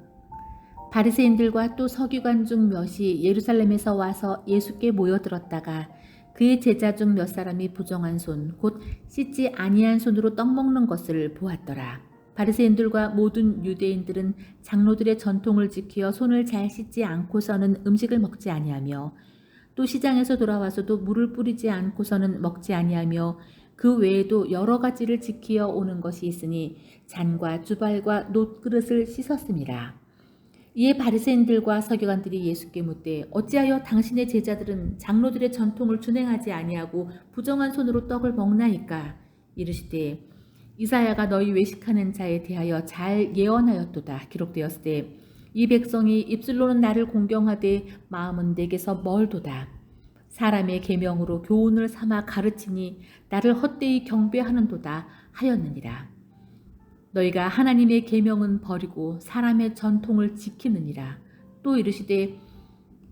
바리새인들과 또 서기관 중 몇이 예루살렘에서 와서 예수께 모여들었다가 그의 제자 중 몇 사람이 부정한 손 곧 씻지 아니한 손으로 떡 먹는 것을 보았더라. 바리새인들과 모든 유대인들은 장로들의 전통을 지키어 손을 잘 씻지 않고서는 음식을 먹지 아니하며 또 시장에서 돌아와서도 물을 뿌리지 않고서는 먹지 아니하며 그 외에도 여러 가지를 지키어 오는 것이 있으니 잔과 주발과 놋그릇을 씻었음이라. 이에 바리새인들과 서기관들이 예수께 묻되 어찌하여 당신의 제자들은 장로들의 전통을 준행하지 아니하고 부정한 손으로 떡을 먹나이까? 이르시되 이사야가 너희 외식하는 자에 대하여 잘 예언하였도다. 기록되었을 때 이 백성이 입술로는 나를 공경하되 마음은 내게서 멀도다. 사람의 계명으로 교훈을 삼아 가르치니 나를 헛되이 경배하는도다 하였느니라. 너희가 하나님의 계명은 버리고 사람의 전통을 지키느니라. 또 이르시되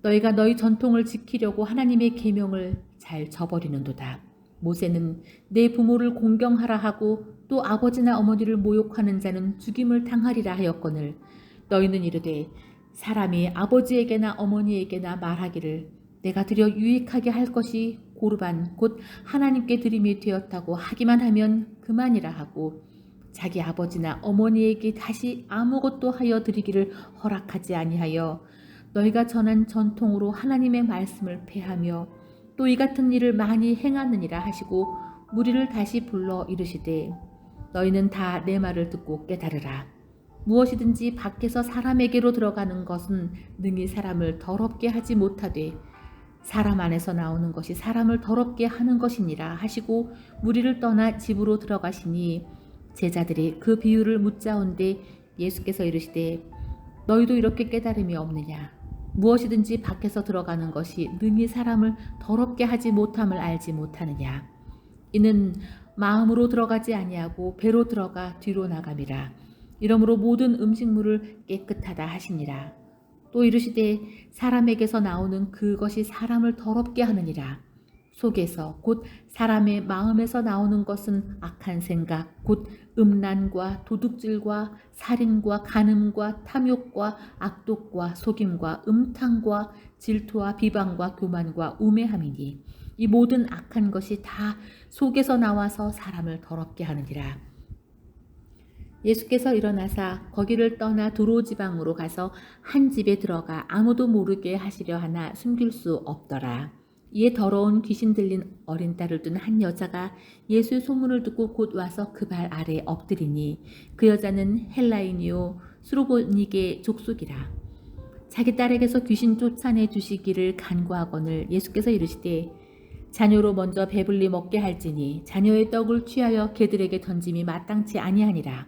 너희가 너희 전통을 지키려고 하나님의 계명을 잘 저버리는도다. 모세는 내 부모를 공경하라 하고 또 아버지나 어머니를 모욕하는 자는 죽임을 당하리라 하였거늘 너희는 이르되 사람이 아버지에게나 어머니에게나 말하기를 내가 드려 유익하게 할 것이 고르반 곧 하나님께 드림이 되었다고 하기만 하면 그만이라 하고 자기 아버지나 어머니에게 다시 아무것도 하여 드리기를 허락하지 아니하여 너희가 전한 전통으로 하나님의 말씀을 폐하며 또 이 같은 일을 많이 행하느니라 하시고 무리를 다시 불러 이르시되 너희는 다 내 말을 듣고 깨달으라. 무엇이든지 밖에서 사람에게로 들어가는 것은 능히 사람을 더럽게 하지 못하되 사람 안에서 나오는 것이 사람을 더럽게 하는 것이니라 하시고 무리를 떠나 집으로 들어가시니 제자들이 그 비유를 묻자온데 예수께서 이르시되 너희도 이렇게 깨달음이 없느냐? 무엇이든지 밖에서 들어가는 것이 능히 사람을 더럽게 하지 못함을 알지 못하느냐? 이는 마음으로 들어가지 아니하고 배로 들어가 뒤로 나감이라. 이러므로 모든 음식물을 깨끗하다 하시니라. 또 이르시되 사람에게서 나오는 그것이 사람을 더럽게 하느니라. 속에서 곧 사람의 마음에서 나오는 것은 악한 생각 곧 음란과 도둑질과 살인과 간음과 탐욕과 악독과 속임과 음탕과 질투와 비방과 교만과 우매함이니 이 모든 악한 것이 다 속에서 나와서 사람을 더럽게 하느니라. 예수께서 일어나사 거기를 떠나 두로 지방으로 가서 한 집에 들어가 아무도 모르게 하시려 하나 숨길 수 없더라. 이에 더러운 귀신 들린 어린 딸을 둔 한 여자가 예수의 소문을 듣고 곧 와서 그 발 아래 엎드리니 그 여자는 헬라인이요 수로보니게 족속이라. 자기 딸에게서 귀신 쫓아내 주시기를 간구하거늘 예수께서 이르시되 자녀로 먼저 배불리 먹게 할지니 자녀의 떡을 취하여 개들에게 던짐이 마땅치 아니하니라.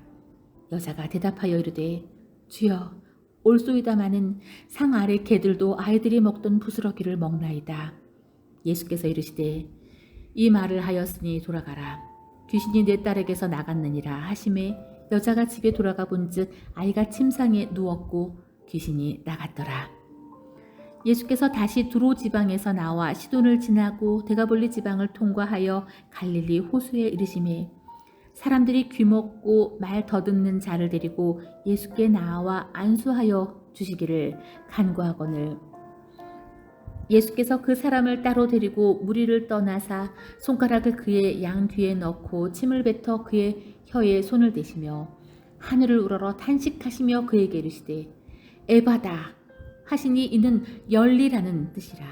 여자가 대답하여 이르되 주여 올소이다마는 상 아래 개들도 아이들이 먹던 부스러기를 먹나이다. 예수께서 이르시되 이 말을 하였으니 돌아가라. 귀신이 내 딸에게서 나갔느니라 하심에 여자가 집에 돌아가 본즉 아이가 침상에 누웠고 귀신이 나갔더라. 예수께서 다시 두로 지방에서 나와 시돈을 지나고 데가볼리 지방을 통과하여 갈릴리 호수에 이르시매 사람들이 귀먹고 말 더듬는 자를 데리고 예수께 나와 안수하여 주시기를 간구하거늘 예수께서 그 사람을 따로 데리고 무리를 떠나사 손가락을 그의 양 귀에 넣고 침을 뱉어 그의 혀에 손을 대시며 하늘을 우러러 탄식하시며 그에게 이르시되 에바다 하시니 이는 열리라는 뜻이라.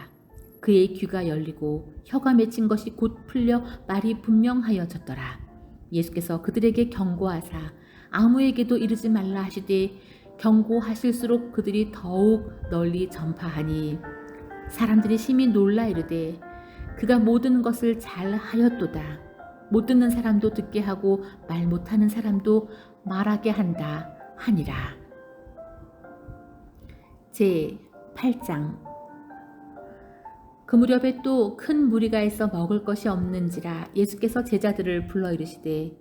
그의 귀가 열리고 혀가 맺힌 것이 곧 풀려 말이 분명하여졌더라. 예수께서 그들에게 경고하사 아무에게도 이르지 말라 하시되 경고하실수록 그들이 더욱 널리 전파하니 사람들이 심히 놀라 이르되 그가 모든 것을 잘 하였도다. 못 듣는 사람도 듣게 하고 말 못하는 사람도 말하게 한다 하니라. 제 8장. 그 무렵에 또 큰 무리가 있어 먹을 것이 없는지라 예수께서 제자들을 불러 이르시되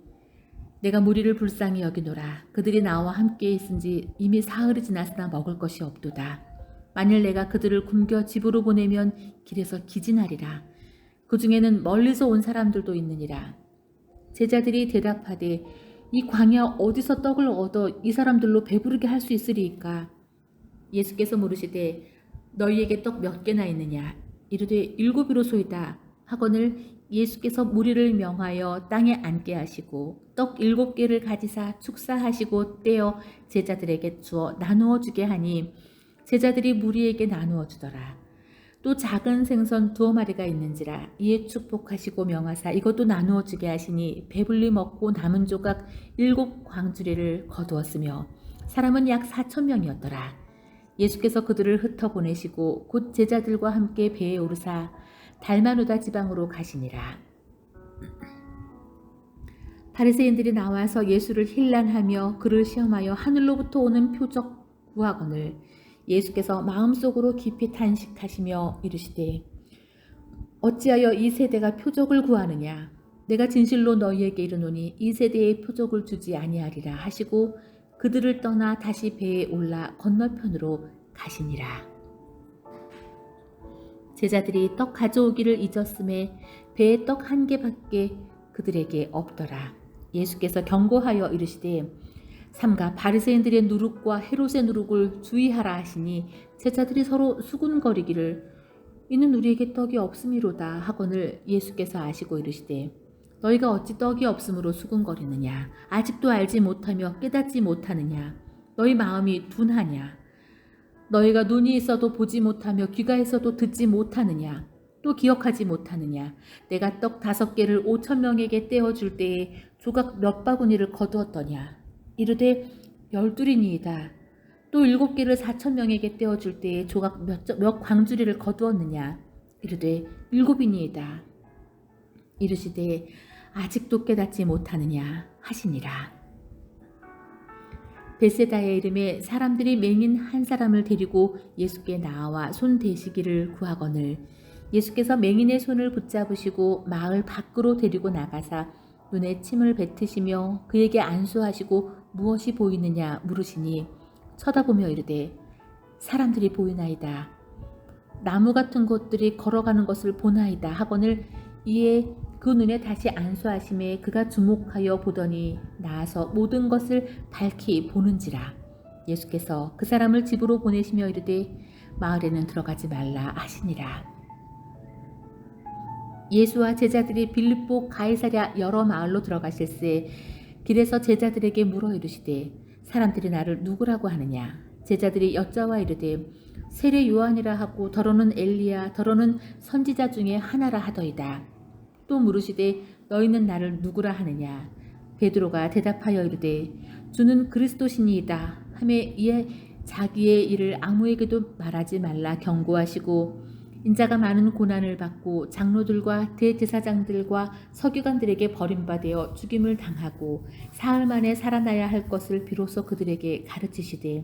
내가 무리를 불쌍히 여기노라. 그들이 나와 함께 있은지 이미 사흘이 지났으나 먹을 것이 없도다. 만일 내가 그들을 굶겨 집으로 보내면 길에서 기진하리라. 그 중에는 멀리서 온 사람들도 있느니라. 제자들이 대답하되 이 광야 어디서 떡을 얻어 이 사람들로 배부르게 할 수 있으리이까? 예수께서 물으시되 너희에게 떡 몇 개나 있느냐? 이르되 7이로소이다 하거늘 예수께서 무리를 명하여 땅에 앉게 하시고 떡 7개를 가지사 축사하시고 떼어 제자들에게 주어 나누어 주게 하니 제자들이 무리에게 나누어 주더라. 또 작은 생선 2마리가 있는지라 이에 축복하시고 명하사 이것도 나누어 주게 하시니 배불리 먹고 남은 조각 7광주리를 거두었으며 사람은 약 4,000명이었더라. 예수께서 그들을 흩어 보내시고 곧 제자들과 함께 배에 오르사 달마누다 지방으로 가시니라. 바리새인들이 나와서 예수를 힐난하며 그를 시험하여 하늘로부터 오는 표적 구하거늘 예수께서 마음속으로 깊이 탄식하시며 이르시되 어찌하여 이 세대가 표적을 구하느냐? 내가 진실로 너희에게 이르노니 이 세대에 표적을 주지 아니하리라 하시고 그들을 떠나 다시 배에 올라 건너편으로 가시니라. 제자들이 떡 가져오기를 잊었음에 배에 떡 1개밖에 그들에게 없더라. 예수께서 경고하여 이르시되 삼가 바리새인들의 누룩과 헤롯의 누룩을 주의하라 하시니 제자들이 서로 수군거리기를 이는 우리에게 떡이 없음이로다 하거늘 예수께서 아시고 이르시되 너희가 어찌 떡이 없음으로 수군거리느냐? 아직도 알지 못하며 깨닫지 못하느냐? 너희 마음이 둔하냐? 너희가 눈이 있어도 보지 못하며 귀가 있어도 듣지 못하느냐? 또 기억하지 못하느냐? 내가 떡 5개를 5,000명에게 떼어줄 때에 조각 몇 바구니를 거두었더냐? 이르되 12이니이다. 또 7개를 4,000명에게 떼어줄 때에 조각 몇 광주리를 거두었느냐? 이르되 7이니이다. 이르시되 아직도 깨닫지 못하느냐 하시니라. 벳세다의 이름에 사람들이 맹인 한 사람을 데리고 예수께 나와 손 대시기를 구하거늘 예수께서 맹인의 손을 붙잡으시고 마을 밖으로 데리고 나가사 눈에 침을 뱉으시며 그에게 안수하시고 무엇이 보이느냐 물으시니 쳐다보며 이르되 사람들이 보이나이다. 나무 같은 것들이 걸어가는 것을 보나이다 하거늘 이에 그 눈에 다시 안수하심에 그가 주목하여 보더니 나아서 모든 것을 밝히 보는지라. 예수께서 그 사람을 집으로 보내시며 이르되 마을에는 들어가지 말라 하시니라. 예수와 제자들이 빌립보 가이사랴 여러 마을로 들어가실새 길에서 제자들에게 물어 이르시되 사람들이 나를 누구라고 하느냐? 제자들이 여짜와 이르되 세례 요한이라 하고 더러는 엘리야 더러는 선지자 중에 하나라 하더이다. 또 물으시되 너희는 나를 누구라 하느냐? 베드로가 대답하여 이르되 주는 그리스도시니이다 하매 이에 자기의 일을 아무에게도 말하지 말라 경고하시고 인자가 많은 고난을 받고 장로들과 대제사장들과 서기관들에게 버림받아 죽임을 당하고 사흘 만에 살아나야 할 것을 비로소 그들에게 가르치시되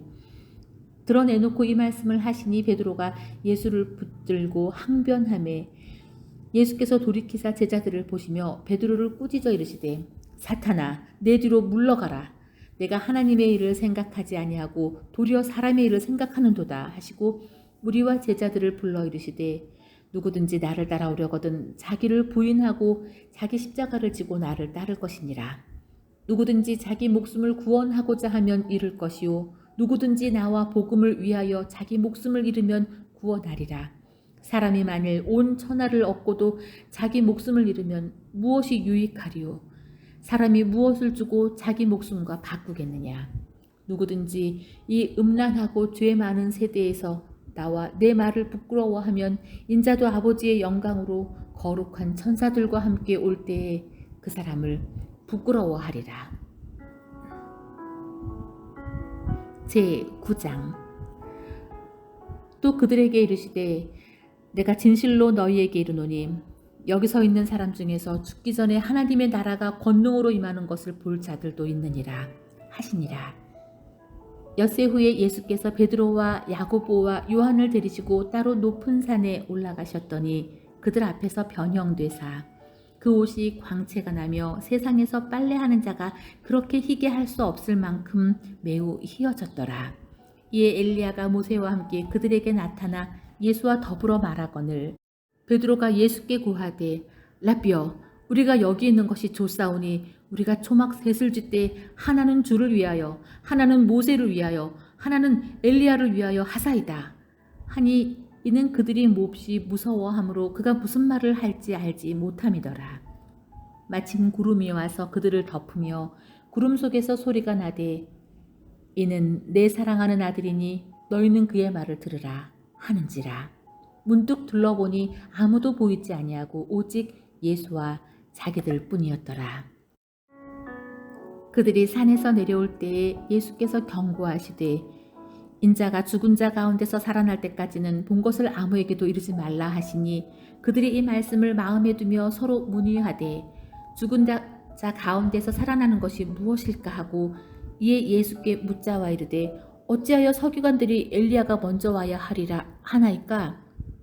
드러내놓고 이 말씀을 하시니 베드로가 예수를 붙들고 항변하매 예수께서 돌이키사 제자들을 보시며 베드로를 꾸짖어 이르시되 사탄아 내 뒤로 물러가라. 내가 하나님의 일을 생각하지 아니하고 도리어 사람의 일을 생각하는도다 하시고 무리와 제자들을 불러 이르시되 누구든지 나를 따라오려거든 자기를 부인하고 자기 십자가를 지고 나를 따를 것이니라. 누구든지 자기 목숨을 구원하고자 하면 잃을 것이요 누구든지 나와 복음을 위하여 자기 목숨을 잃으면 구원하리라. 사람이 만일 온 천하를 얻고도 자기 목숨을 잃으면 무엇이 유익하리요? 사람이 무엇을 주고 자기 목숨과 바꾸겠느냐? 누구든지 이 음란하고 죄 많은 세대에서 나와 내 말을 부끄러워하면 인자도 아버지의 영광으로 거룩한 천사들과 함께 올 때에 그 사람을 부끄러워하리라. 제 9장. 또 그들에게 이르시되 내가 진실로 너희에게 이르노니 여기 서 있는 사람 중에서 죽기 전에 하나님의 나라가 권능으로 임하는 것을 볼 자들도 있느니라 하시니라. 엿새 후에 예수께서 베드로와 야고보와 요한을 데리시고 따로 높은 산에 올라가셨더니 그들 앞에서 변형되사 그 옷이 광채가 나며 세상에서 빨래하는 자가 그렇게 희게 할 수 없을 만큼 매우 희어졌더라. 이에 엘리야가 모세와 함께 그들에게 나타나 예수와 더불어 말하거늘 베드로가 예수께 고하되 라삐여 우리가 여기 있는 것이 좋사오니 우리가 초막 셋을 짓되 하나는 주를 위하여 하나는 모세를 위하여 하나는 엘리야를 위하여 하사이다 하니 이는 그들이 몹시 무서워하므로 그가 무슨 말을 할지 알지 못함이더라. 마침 구름이 와서 그들을 덮으며 구름 속에서 소리가 나되 이는 내 사랑하는 아들이니 너희는 그의 말을 들으라 하는지라. 문득 둘러보니 아무도 보이지 아니하고 오직 예수와 자기들 뿐이었더라. 그들이 산에서 내려올 때에 예수께서 경고하시되 인자가 죽은 자 가운데서 살아날 때까지는 본 것을 아무에게도 이르지 말라 하시니 그들이 이 말씀을 마음에 두며 서로 문의하되 죽은 자 가운데서 살아나는 것이 무엇일까 하고 이에 예수께 묻자와 이르되 어찌하여 서기관들이 엘리야가 먼저 와야 하리라 하나이까?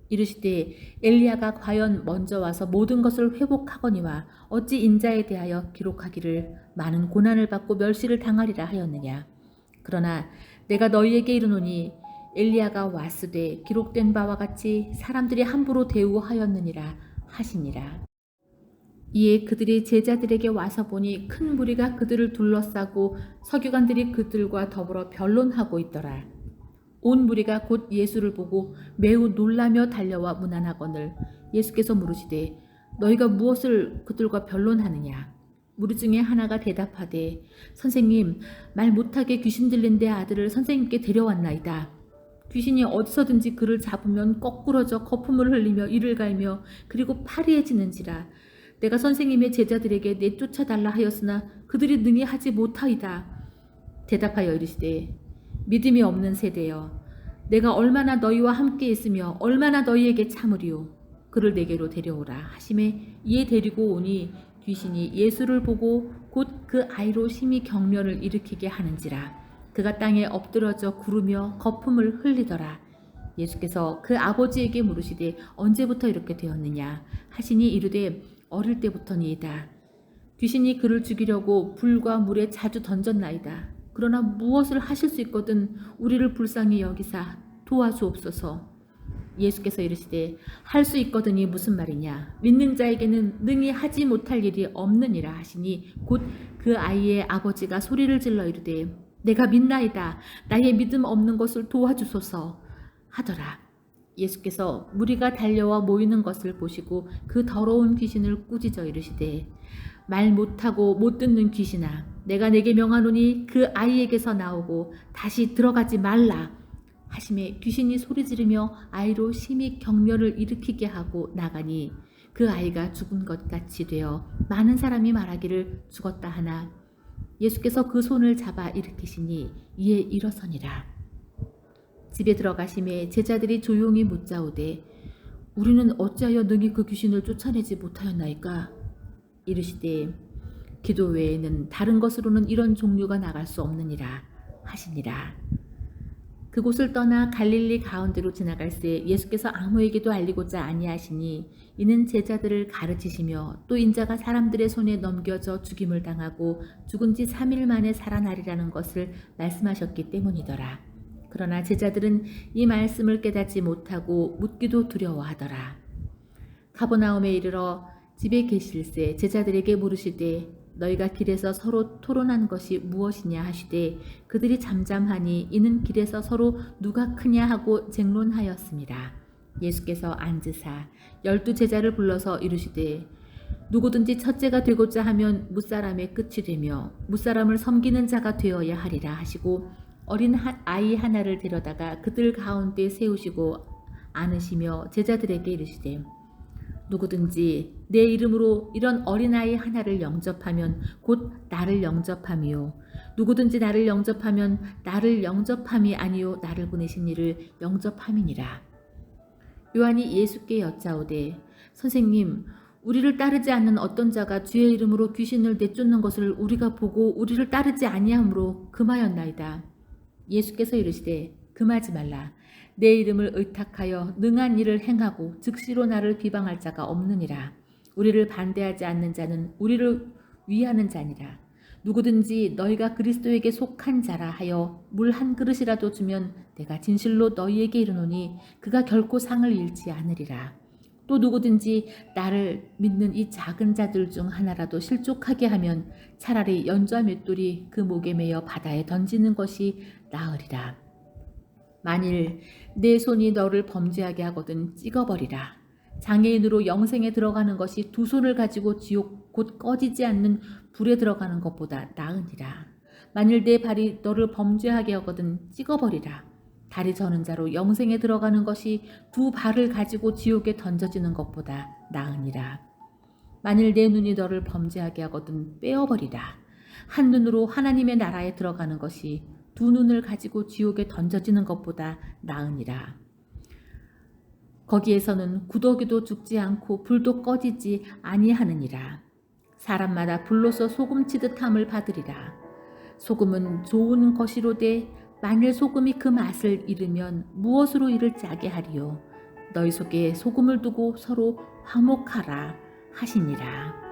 이르시되 엘리야가 과연 먼저 와서 모든 것을 회복하거니와 어찌 인자에 대하여 기록하기를 많은 고난을 받고 멸시를 당하리라 하였느냐. 그러나 내가 너희에게 이르노니 엘리야가 왔으되 기록된 바와 같이 사람들이 함부로 대우하였느니라 하시니라. 이에 그들이 제자들에게 와서 보니 큰 무리가 그들을 둘러싸고 서기관들이 그들과 더불어 변론하고 있더라. 온 무리가 곧 예수를 보고 매우 놀라며 달려와 문안하거늘 예수께서 물으시되 너희가 무엇을 그들과 변론하느냐. 무리 중에 하나가 대답하되 선생님 말 못하게 귀신 들린 내 아들을 선생님께 데려왔나이다. 귀신이 어디서든지 그를 잡으면 거꾸러져 거품을 흘리며 이를 갈며 그리고 파리해지는지라. 내가 선생님의 제자들에게 내쫓아달라 하였으나 그들이 능히 하지 못하이다. 대답하여 이르시되 믿음이 없는 세대여 내가 얼마나 너희와 함께 있으며 얼마나 너희에게 참으리요. 그를 내게로 데려오라 하시매 이에 데리고 오니 귀신이 예수를 보고 곧 그 아이로 심히 경련을 일으키게 하는지라. 그가 땅에 엎드러져 구르며 거품을 흘리더라. 예수께서 그 아버지에게 물으시되 언제부터 이렇게 되었느냐 하시니 이르되 어릴 때부터니이다. 귀신이 그를 죽이려고 불과 물에 자주 던졌나이다. 그러나 무엇을 하실 수 있거든 우리를 불쌍히 여기사 도와주옵소서. 예수께서 이르시되 할 수 있거든이 무슨 말이냐. 믿는 자에게는 능히 하지 못할 일이 없느니라 하시니 곧 그 아이의 아버지가 소리를 질러 이르되 내가 믿나이다. 나의 믿음 없는 것을 도와주소서 하더라. 예수께서 무리가 달려와 모이는 것을 보시고 그 더러운 귀신을 꾸짖어 이르시되 말 못하고 못 듣는 귀신아 내가 내게 명하노니 그 아이에게서 나오고 다시 들어가지 말라 하시매 귀신이 소리 지르며 아이로 심히 경련을 일으키게 하고 나가니 그 아이가 죽은 것 같이 되어 많은 사람이 말하기를 죽었다 하나 예수께서 그 손을 잡아 일으키시니 이에 일어서니라. 집에 들어가심에 제자들이 조용히 묻자오되 우리는 어찌하여 능히 그 귀신을 쫓아내지 못하였나이까? 이르시되 기도 외에는 다른 것으로는 이런 종류가 나갈 수 없느니라 하시니라. 그곳을 떠나 갈릴리 가운데로 지나갈새 예수께서 아무에게도 알리고자 아니하시니 이는 제자들을 가르치시며 또 인자가 사람들의 손에 넘겨져 죽임을 당하고 죽은 지 3일 만에 살아나리라는 것을 말씀하셨기 때문이더라. 그러나 제자들은 이 말씀을 깨닫지 못하고 묻기도 두려워하더라. 가버나움에 이르러 집에 계실새 제자들에게 물으시되 너희가 길에서 서로 토론한 것이 무엇이냐 하시되 그들이 잠잠하니 이는 길에서 서로 누가 크냐 하고 쟁론하였습니다. 예수께서 앉으사 12 제자를 불러서 이르시되 누구든지 첫째가 되고자 하면 뭇사람의 끝이 되며 뭇사람을 섬기는 자가 되어야 하리라 하시고 어린 아이 하나를 데려다가 그들 가운데 세우시고 안으시며 제자들에게 이르시되 누구든지 내 이름으로 이런 어린아이 하나를 영접하면 곧 나를 영접함이요 누구든지 나를 영접하면 나를 영접함이 아니요 나를 보내신 이를 영접함이니라. 요한이 예수께 여짜오되 선생님, 우리를 따르지 않는 어떤 자가 주의 이름으로 귀신을 내쫓는 것을 우리가 보고 우리를 따르지 아니하므로 금하였나이다. 예수께서 이르시되 금하지 말라. 내 이름을 의탁하여 능한 일을 행하고 즉시로 나를 비방할 자가 없느니라. 우리를 반대하지 않는 자는 우리를 위하는 자니라. 누구든지 너희가 그리스도에게 속한 자라 하여 물 한 그릇이라도 주면 내가 진실로 너희에게 이르노니 그가 결코 상을 잃지 않으리라. 또 누구든지 나를 믿는 이 작은 자들 중 하나라도 실족하게 하면 차라리 연좌 맷돌이 그 목에 매어 바다에 던지는 것이 나으리라. 만일 내 손이 너를 범죄하게 하거든 찍어버리라. 장애인으로 영생에 들어가는 것이 두 손을 가지고 지옥 곧 꺼지지 않는 불에 들어가는 것보다 나으니라. 만일 내 발이 너를 범죄하게 하거든 찍어버리라. 다리 저는 자로 영생에 들어가는 것이 두 발을 가지고 지옥에 던져지는 것보다 나으니라. 만일 내 눈이 너를 범죄하게 하거든 빼어버리라. 한 눈으로 하나님의 나라에 들어가는 것이 두 눈을 가지고 지옥에 던져지는 것보다 나으니라. 거기에서는 구더기도 죽지 않고 불도 꺼지지 아니하느니라. 사람마다 불로서 소금치듯 함을 받으리라. 소금은 좋은 것이로되 만일 소금이 그 맛을 잃으면 무엇으로 이를 짜게 하리요. 너희 속에 소금을 두고 서로 화목하라 하시니라.